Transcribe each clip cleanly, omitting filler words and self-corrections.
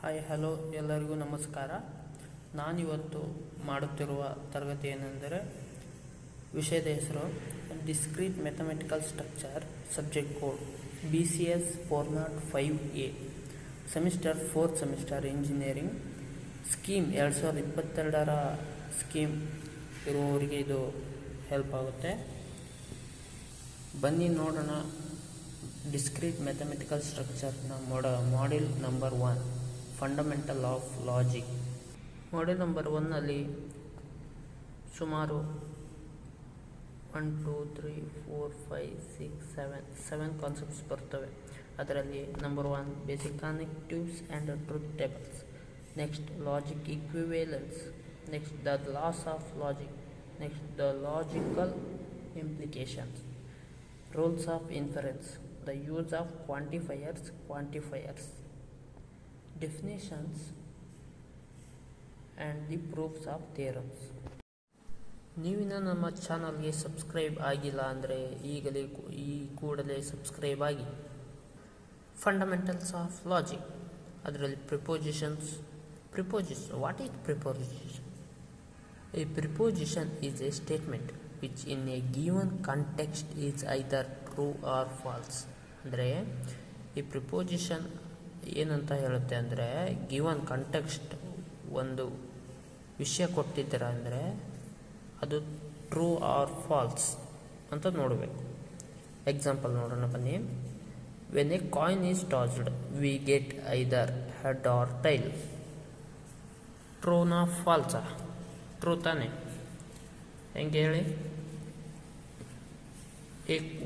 Hi hello ಎಲ್ಲರಿಗೂ ನಮಸ್ಕಾರ. ನಾನಿವತ್ತು ಮಾಡುತ್ತಿರುವ ತರಗತಿ ಏನೆಂದರೆ ವಿಷಯದ ಹೆಸರು discrete mathematical structure subject code BCS 405A semester 4th semester engineering scheme 2022ರ ಸ್ಕೀಮ್ ಇರುವವರಿಗೆ ಇದು ಹೆಲ್ಪ್ ಆಗುತ್ತೆ. ಬನ್ನಿ ನೋಡೋಣ. ಡಿಸ್ಕ್ರೀಟ್ ಮ್ಯಾಥಮೆಟಿಕಲ್ ಸ್ಟ್ರಕ್ಚರ್ನ module number 1 fundamental of logic. Module number 1ನಲ್ಲಿ ಸುಮಾರು 1 2 3 4 5 6 7 ಕಾನ್ಸೆಪ್ಟ್ಸ್ ಬರ್ತವೆ. ಅದರಲ್ಲಿ number 1 basic connectives and truth tables, next logic equivalence, next the laws of logic, next the logical implications, rules of inference, the use of quantifiers, definitions and the proofs of theorems. ನೀವಿನ ನಮ್ಮ ಚಾನಲ್ಗೆ subscribe ಆಗಿಲ್ಲ ಅಂದರೆ ಈ ಕೂಡಲೇ subscribe ಆಗಿ. Fundamentals of logic, ಅದರಲ್ಲಿ prepositions. What is preposition? A preposition is a statement which in a given context is either true or false. ಅಂದರೆ ಈ ಪ್ರಿಪೋಸಿಷನ್ ಏನಂತ ಹೇಳುತ್ತೆ ಅಂದರೆ, ಗಿವನ್ ಕಂಟೆಕ್ಸ್ಟ್ ಒಂದು ವಿಷಯ ಕೊಟ್ಟಿದ್ದೀರ ಅಂದರೆ ಅದು ಟ್ರೂ ಆರ್ ಫಾಲ್ಸ್ ಅಂತ ನೋಡಬೇಕು. ಎಕ್ಸಾಂಪಲ್ ನೋಡೋಣ ಬನ್ನಿ. When a coin is tossed we get either head or tail. ಟ್ರೂನಾ ಫಾಲ್ಸಾ? ಟ್ರೂ ತಾನೆ? ಹೆಂಗೆ ಹೇಳಿ?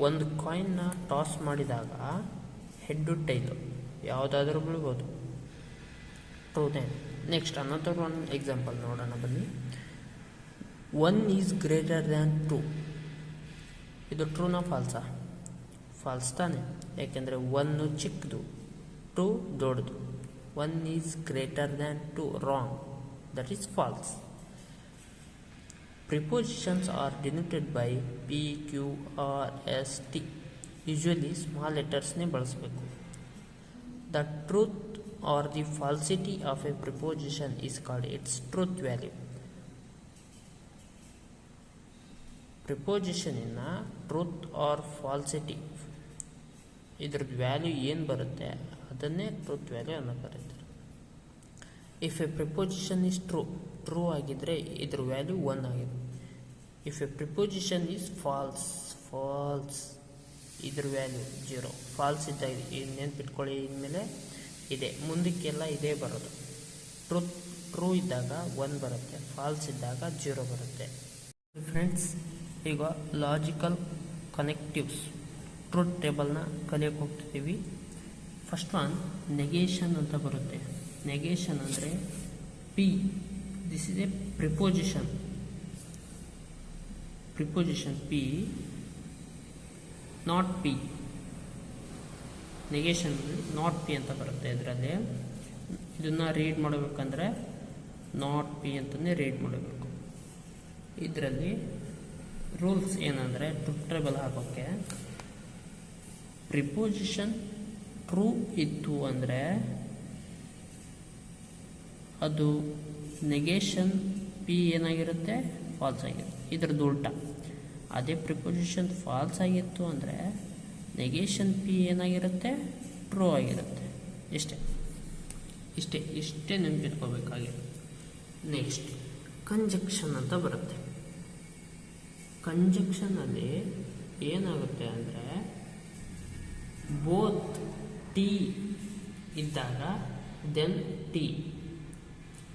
ಒಂದು ಕಾಯಿನ್ನ ಟಾಸ್ ಮಾಡಿದಾಗ ಹೆಡ್ಡು ಟೈಲು ಯಾವುದಾದ್ರೂ ಬೀಳ್ಬೋದು. ಟ್ರೂನೇ. ನೆಕ್ಸ್ಟ್ ಅನ್ನದರ್ ಒನ್ ಎಕ್ಸಾಂಪಲ್ ನೋಡೋಣ ಬನ್ನಿ. 1 ಈಸ್ ಗ್ರೇಟರ್ ದ್ಯಾನ್ 2. ಇದು ಟ್ರೂನಾ ಫಾಲ್ಸಾ? ಫಾಲ್ಸ್ ತಾನೆ, ಯಾಕೆಂದರೆ 1 ಚಿಕ್ಕದು, 2 ದೊಡ್ಡದು. 1 is greater than 2 wrong, that is false. Prepositions are denoted by P, Q, R, S, T. Usually small ಲೆಟರ್ಸ್ನೇ ಬಳಸಬೇಕು. The truth or the falsity of a preposition is called its truth value. ಪ್ರಿಪೋಸಿಷನಿನ truth or falsity, ಇದ್ರದ್ದು value ಏನು ಬರುತ್ತೆ ಅದನ್ನೇ truth value ಅನ್ನೋ ಕರೀತಾರೆ. If a preposition is true ಆಗಿದ್ದರೆ ಇದ್ರ ವ್ಯಾಲ್ಯೂ 1 ಆಗಿದೆ. If a preposition is false ಇದ್ರ ವ್ಯಾಲ್ಯೂ 0. ಫಾಲ್ಸ್ ಇದ್ದಾಗ ನೆನ್ಪಿಟ್ಕೊಳ್ಳಿ, ಇನ್ಮೇಲೆ ಇದೆ, ಮುಂದಕ್ಕೆಲ್ಲ ಇದೇ ಬರೋದು. ಟ್ರೂ ಇದ್ದಾಗ 1 ಬರುತ್ತೆ, ಫಾಲ್ಸ್ ಇದ್ದಾಗ 0 ಬರುತ್ತೆ. ಫ್ರೆಂಡ್ಸ್, ಈಗ ಲಾಜಿಕಲ್ ಕನೆಕ್ಟಿವ್ಸ್ ಟ್ರೂತ್ ಟೇಬಲ್ನ ಕಲಿಯೋಕೆ ಹೋಗ್ತಿದ್ದೀವಿ. ಫಸ್ಟ್ ಒನ್ ನೆಗೇಷನ್ ಅಂತ ಬರುತ್ತೆ. ನೆಗೇಷನ್ ಅಂದರೆ P. This is A preposition P, not P. Negation not P ಅಂತ ಬರುತ್ತೆ. ಇದರಲ್ಲಿ ಇದನ್ನು ರೀಡ್ ಮಾಡಬೇಕಂದ್ರೆ ನಾಟ್ P ಅಂತಲೇ ರೀಡ್ ಮಾಡಬೇಕು. ಇದರಲ್ಲಿ ರೂಲ್ಸ್ ಏನಂದರೆ, ಟ್ರೂತ್ ಟೇಬಲ್ ಹಾಕೋಕ್ಕೆ ಪ್ರಿಪೋಸಿಷನ್ ಟ್ರೂ ಇತ್ತು ಅಂದರೆ ಅದು ನೆಗೇಷನ್ P ಏನಾಗಿರುತ್ತೆ, ಫಾಲ್ಸ್ ಆಗಿರುತ್ತೆ. ಇದ್ರದ್ದು ಉಲ್ಟಾ. ಅದೇ ಪ್ರಿಪೋಸಿಷನ್ ಫಾಲ್ಸ್ ಆಗಿತ್ತು ಅಂದರೆ ನೆಗೇಷನ್ P ಏನಾಗಿರುತ್ತೆ, ಟ್ರೂ ಆಗಿರುತ್ತೆ. ಇಷ್ಟೇ ನೆನಪಿಟ್ಕೋಬೇಕಾಗಿದೆ. ನೆಕ್ಸ್ಟ್ ಕಂಜಕ್ಷನ್ ಅಂತ ಬರುತ್ತೆ. ಕಂಜಕ್ಷನಲ್ಲಿ ಏನಾಗುತ್ತೆ ಅಂದರೆ, ಬೋತ್ T ಇದ್ದಾಗ ದೆನ್ T,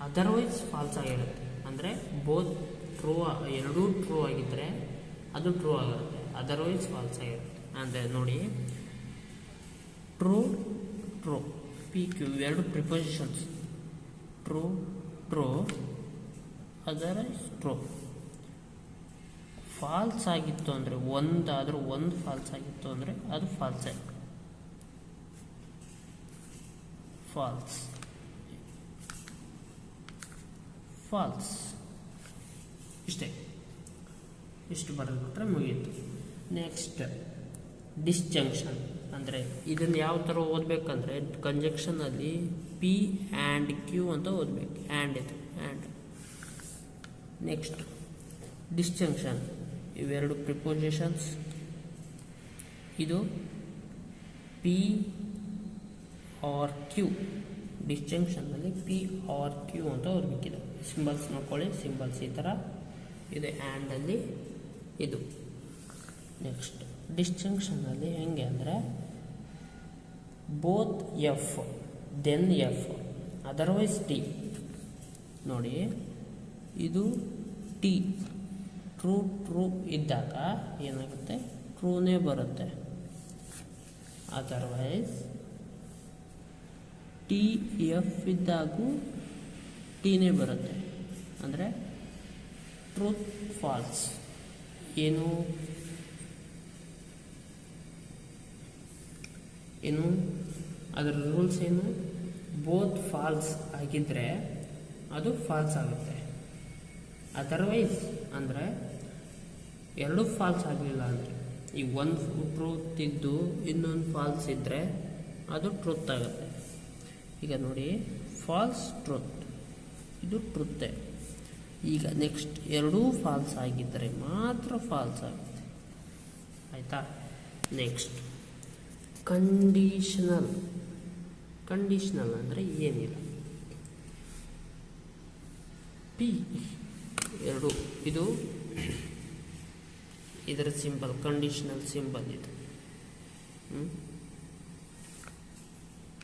ಅದರ್ವೈಸ್ ಫಾಲ್ಸ್ ಆಗಿರುತ್ತೆ. ಅಂದರೆ ಬೋತ್ ಎರಡೂ ಟ್ರೂ ಆಗಿದ್ದರೆ ಅದು ಟ್ರೂ ಆಗಿರುತ್ತೆ, ಅದರ್ವೈಸ್ ಫಾಲ್ಸ್ ಆಗಿರುತ್ತೆ. ಅಂದರೆ ನೋಡಿ, ಟ್ರೂ P, Q ಎರಡು prepositions, true otherwise true. False ಆಗಿತ್ತು ಅಂದರೆ ಒಂದು ಫಾಲ್ಸ್ ಆಗಿತ್ತು ಅಂದರೆ ಅದು ಫಾಲ್ಸ್ ಆಯಿತು. ಫಾಲ್ಸ್ ಇಷ್ಟು ಬರೆದ್ಬಿಟ್ರೆ ಮುಗೀತು. ನೆಕ್ಸ್ಟ್ ಡಿಸ್ಜಂಕ್ಷನ್ ಅಂದರೆ ಇದನ್ನು ಯಾವ ಥರ ಓದಬೇಕಂದ್ರೆ, ಕಂಜಕ್ಷನಲ್ಲಿ ಪಿ ಆ್ಯಂಡ್ ಕ್ಯೂ ಅಂತ ಓದಬೇಕು. ಆ್ಯಂಡ್ ಇದು ಆ್ಯಂಡ್. ನೆಕ್ಸ್ಟ್ ಡಿಸ್ಜಂಕ್ಷನ್, ಇವೆರಡು ಪ್ರಿಪೋಸಿಷನ್ಸ್. ಇದು ಪಿ ಆರ್ ಕ್ಯೂ, ಡಿಸ್ಜಂಕ್ಷನ್ನಲ್ಲಿ ಪಿ ಆರ್ ಕ್ಯೂ ಅಂತ ಓದಬೇಕಿದೆ. ಸಿಂಬಲ್ಸ್ ನೋಡ್ಕೊಳ್ಳಿ, ಸಿಂಬಲ್ಸ್ ಈ ಥರ ಇದೆ ಆ್ಯಂಡಲ್ಲಿ ಇದು. ನೆಕ್ಸ್ಟ್ ಡಿಸ್ಜಂಕ್ಷನ್ನಲ್ಲಿ ಹೆಂಗೆ ಅಂದರೆ both F then F otherwise T. ನೋಡಿ ಇದು ಟಿ ಟ್ರೂ ಟ್ರೂ ಇದ್ದಾಗ ಏನಾಗುತ್ತೆ, ಟ್ರೂನೇ ಬರುತ್ತೆ. ಅದರ್ವೈಸ್ ಟಿ ಎಫ್ ಇದ್ದಾಗೂ ಟಿನೇ ಬರುತ್ತೆ. ಅಂದರೆ ಟ್ರೂತ್ ಫಾಲ್ಸ್. ಏನು ಅದರ ರೂಲ್ಸ್ ಏನು, ಬೋತ್ ಫಾಲ್ಸ್ ಆಗಿದ್ದರೆ ಅದು ಫಾಲ್ಸ್ ಆಗುತ್ತೆ. ಅದರ್ವೈಸ್ ಅಂದರೆ ಎರಡೂ ಫಾಲ್ಸ್ ಆಗಲಿಲ್ಲ ಅಂದರೆ, ಈಗ ಒಂದು ಟ್ರೂತ್ ಇದ್ದು ಇನ್ನೊಂದು ಫಾಲ್ಸ್ ಇದ್ದರೆ ಅದು ಟ್ರೂತ್ ಆಗುತ್ತೆ. ಈಗ ನೋಡಿ ಫಾಲ್ಸ್ ಟ್ರೂತ್, ಇದು ಟ್ರೂತೆ. ಈಗ ನೆಕ್ಸ್ಟ್ ಎರಡೂ ಫಾಲ್ಸ್ ಆಗಿದ್ದರೆ ಮಾತ್ರ ಫಾಲ್ಸ್ ಆಗುತ್ತೆ. ಆಯಿತಾ? Next conditional. ಕಂಡೀಷನಲ್ ಅಂದರೆ ಏನಿಲ್ಲ, ಪಿ ಎರಡು ಇದು ಇದರ ಸಿಂಬಲ್, ಕಂಡೀಷನಲ್ ಸಿಂಬಲ್ ಇದು.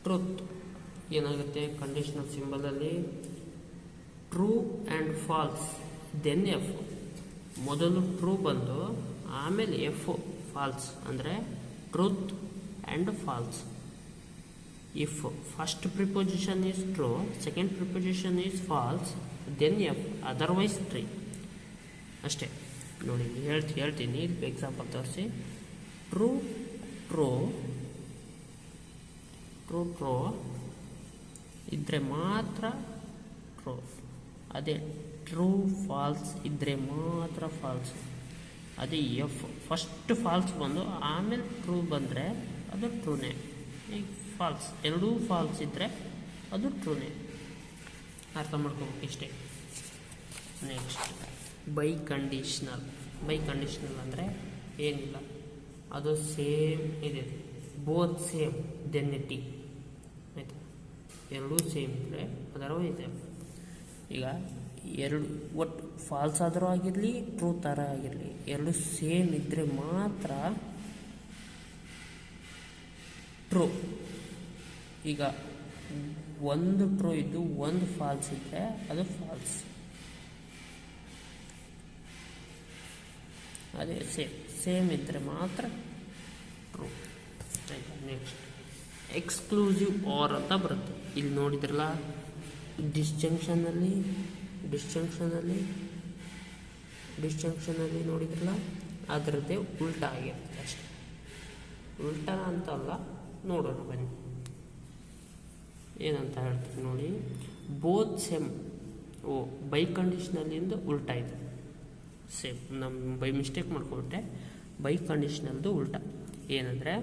ಟ್ರೂತ್ ಏನಾಗುತ್ತೆ, ಕಂಡೀಷನಲ್ ಸಿಂಬಲಲ್ಲಿ true and false then F. ಮೊದಲು ಟ್ರೂ ಬಂದು ಆಮೇಲೆ ಎಫ್ ಫಾಲ್ಸ್, ಅಂದರೆ truth and false. If first preposition is true, second preposition is false, then F, otherwise true. ಅಷ್ಟೇ. ನೋಡಿ ಹೇಳ್ತೀನಿ, ಎಕ್ಸಾಂಪಲ್ ತೋರಿಸಿ. ಟ್ರೂ ಟ್ರೂ ಟ್ರೂ ಟ್ರೂ ಇದ್ದರೆ ಮಾತ್ರ ಟ್ರೂ. ಅದೇ ಟ್ರೂ ಫಾಲ್ಸ್ ಇದ್ದರೆ ಮಾತ್ರ ಫಾಲ್ಸ್. ಅದೇ ಎಫ್ ಫಸ್ಟ್ ಫಾಲ್ಸ್ ಬಂದು ಆಮೇಲೆ ಟ್ರೂ ಬಂದರೆ ಅದು ಟ್ರೂನೇ. ಈಗ ಫಾಲ್ಸ್ ಎರಡೂ ಫಾಲ್ಸ್ ಇದ್ದರೆ ಅದು ಟ್ರೂನೇ. ಅರ್ಥ ಮಾಡ್ಕೋಬೇಕು ಇಷ್ಟೇ. Next by conditional. By conditional ಅಂದರೆ ಏನಿಲ್ಲ, ಅದು ಸೇಮ್ ಇದೆ, ಬೋತ್ ಸೇಮ್ ದೆನ್ ಟಿ. ಆಯಿತಾ? ಎರಡೂ ಸೇಮ್ ಇದ್ದರೆ ಅದರ್ವೈಸ್ ಎಫ್. ಈಗ ಎರಡು ಒಟ್ಟು ಫಾಲ್ಸ್ ಆದರೂ ಆಗಿರಲಿ ಟ್ರೂ ಥರ ಆಗಿರಲಿ, ಎರಡು ಸೇಮ್ ಇದ್ದರೆ ಮಾತ್ರ ಟ್ರೂ. ಈಗ ಒಂದು ಟ್ರೂ ಇದ್ದು ಒಂದು ಫಾಲ್ಸ್ ಇದ್ದರೆ ಅದು ಫಾಲ್ಸ್. ಅದೇ ಸೇಮ್ ಇದ್ದರೆ ಮಾತ್ರ ಟ್ರೂ. ಆಯಿತಾ? ನೆಕ್ಸ್ಟ್ ಎಕ್ಸ್ಕ್ಲೂಸಿವ್ ಆರ್ ಅಂತ ಬರುತ್ತೆ. ಇಲ್ಲಿ ನೋಡಿದ್ರಲ್ಲ, ಡಿಸ್ಜಂಕ್ಷನಲ್ಲಿ ನೋಡಿದ್ರಲ್ಲ, ಅದರದ್ದೇ ಉಲ್ಟಾ ಆಗಿರುತ್ತೆ ಅಷ್ಟೆ. ಉಲ್ಟಾ ಅಂತಲ್ಲ, ನೋಡೋಣ ಬನ್ನಿ ಏನಂತ ಹೇಳ್ತೀನಿ ನೋಡಿ. Both same. ಬೈ ಕಂಡೀಷ್ನಲ್ಲಿಂದ ಉಲ್ಟಾ ಇದೆ, ಸೇಮ್. ನಮ್ಮ ಬೈ ಮಿಸ್ಟೇಕ್ ಮಾಡ್ಕೊಬಿಟ್ಟೆ. ಬೈ ಕಂಡೀಷ್ನಲ್ದು ಉಲ್ಟಾ ಏನಂದರೆ,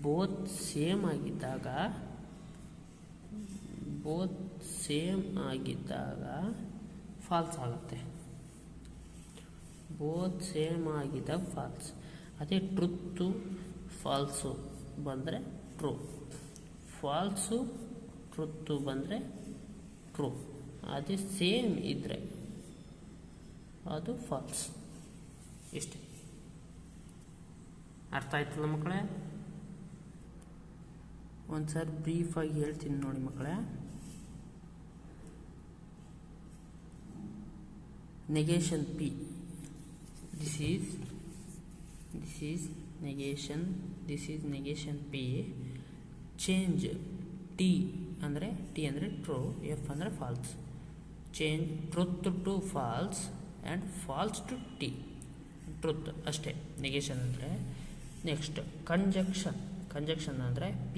ಬೋತ್ ಸೇಮ್ ಆಗಿದ್ದಾಗ ಫಾಲ್ಸ್ ಆಗುತ್ತೆ. ಬೋತ್ ಸೇಮ್ ಆಗಿದ್ದಾಗ ಫಾಲ್ಸ್. ಅದೇ ಟ್ರುತ್ತು ಫಾಲ್ಸು ಬಂದರೆ ಟ್ರೂ, ಫಾಲ್ಸು ಟ್ರುತ್ತು ಬಂದರೆ ಟ್ರೂ. ಅದೇ ಸೇಮ್ ಇದ್ದರೆ ಅದು ಫಾಲ್ಸ್. ಇಷ್ಟೇ. ಅರ್ಥ ಆಯ್ತಲ್ಲ ಮಕ್ಕಳೇ? ಒಂದು ಸಾರಿ ಬ್ರೀಫಾಗಿ ಹೇಳ್ತೀನಿ ನೋಡಿ ಮಕ್ಕಳೇ. negation P, this is negation P. change T ಅಂದರೆ true, F ಅಂದರೆ false. change truth to false and false to T, truth ಅಷ್ಟೇ negation ಅಂದರೆ. ನೆಕ್ಸ್ಟ್ ಕಂಜಂಕ್ಷನ್ ಅಂದರೆ P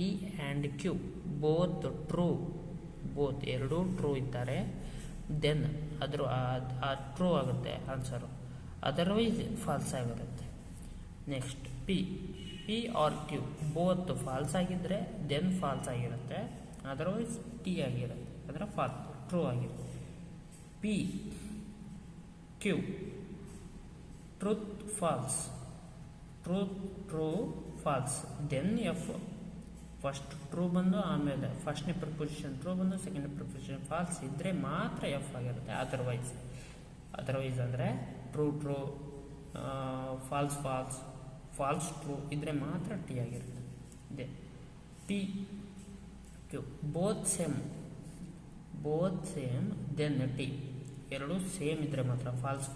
and Q both true, both ಎರಡೂ ಟ್ರೂ ಇದ್ದಾರೆ, ದೆನ್ ಅದ್ರ true ಆಗುತ್ತೆ answer, otherwise false ಆಗಿರುತ್ತೆ. Next P or Q both false ಆಗಿದ್ದರೆ then false ಆಗಿರುತ್ತೆ, ಅದರ್ವೈಸ್ ಟಿ ಆಗಿರುತ್ತೆ, ಅದರ ಫಾಲ್ಸ್ ಟ್ರೂ ಆಗಿರುತ್ತೆ. P Q truth false, true false. Then F first true ಬಂದು ಆಮೇಲೆ ಫಸ್ಟ್ನೇ ಪ್ರಿಪೊಸಿಷನ್ ಟ್ರೂ ಬಂದು ಸೆಕೆಂಡ್ ಪ್ರಿಪೊಸಿಷನ್ ಫಾಲ್ಸ್ ಇದ್ದರೆ ಮಾತ್ರ ಎಫ್ ಆಗಿರುತ್ತೆ. ಅದರ್ವೈಸ್ ಅಂದರೆ ಟ್ರೂ ಫಾಲ್ಸ್ ಫಾಲ್ಸ್ ಟ್ರೂ ಇದ್ದರೆ ಮಾತ್ರ ಟಿ ಆಗಿರುತ್ತೆ. ಇದೆ P Q both same then T. ಎರಡು ಸೇಮ್ ಇದ್ದರೆ ಮಾತ್ರ ಫಾಲ್ಸ್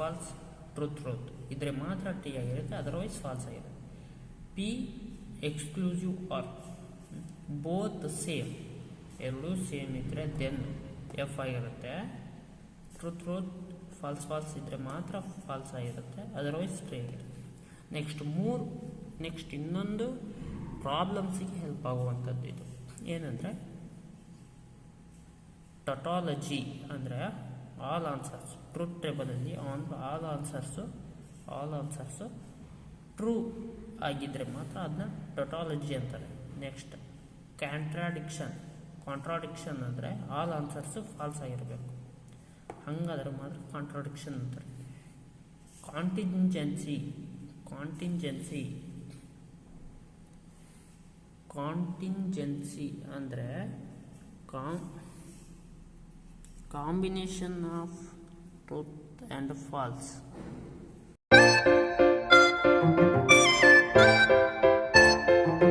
ಟ್ರೂತ್ ಇದ್ದರೆ ಮಾತ್ರ ಟಿ ಆಗಿರುತ್ತೆ, ಅದರ್ವೈಸ್ ಫಾಲ್ಸ್ ಆಗಿರುತ್ತೆ. P exclusive or both same, ಎರಡೂ ಸೇಮ್ ಇದ್ದರೆ ದೆನ್ ಎಫ್ ಆಗಿರುತ್ತೆ. ಟ್ರೂತ್ ಫಾಲ್ಸ್ ಇದ್ದರೆ ಮಾತ್ರ ಫಾಲ್ಸ್ ಆಗಿರುತ್ತೆ, ಅದರ್ವೈಸ್ ಟಿ ಆಗಿರುತ್ತೆ. ನೆಕ್ಸ್ಟ್ ಇನ್ನೊಂದು ಪ್ರಾಬ್ಲಮ್ಸಿಗೆ ಹೆಲ್ಪ್ ಆಗುವಂಥದ್ದು ಇದು ಏನಂದರೆ ಟಟಾಲಜಿ. ಅಂದರೆ ಆಲ್ ಆನ್ಸರ್ಸ್ ಟ್ರೂತ್ ಟೇಬಲಲ್ಲಿ ಆಲ್ ಆನ್ಸರ್ಸು ಟ್ರೂ ಆಗಿದ್ದರೆ ಮಾತ್ರ ಅದನ್ನ ಟಟಾಲಜಿ ಅಂತಾರೆ. ನೆಕ್ಸ್ಟ್ ಕಾಂಟ್ರಾಡಿಕ್ಷನ್ ಅಂದರೆ ಆಲ್ ಆನ್ಸರ್ಸು ಫಾಲ್ಸ್ ಆಗಿರಬೇಕು, ಹಂಗಾದ್ರೆ ಮಾತ್ರ ಕಾಂಟ್ರಾಡಿಕ್ಷನ್ ಅಂತಾರೆ. ಕಾಂಟಿಂಜೆನ್ಸಿ ಅಂದರೆ combination of truth and falls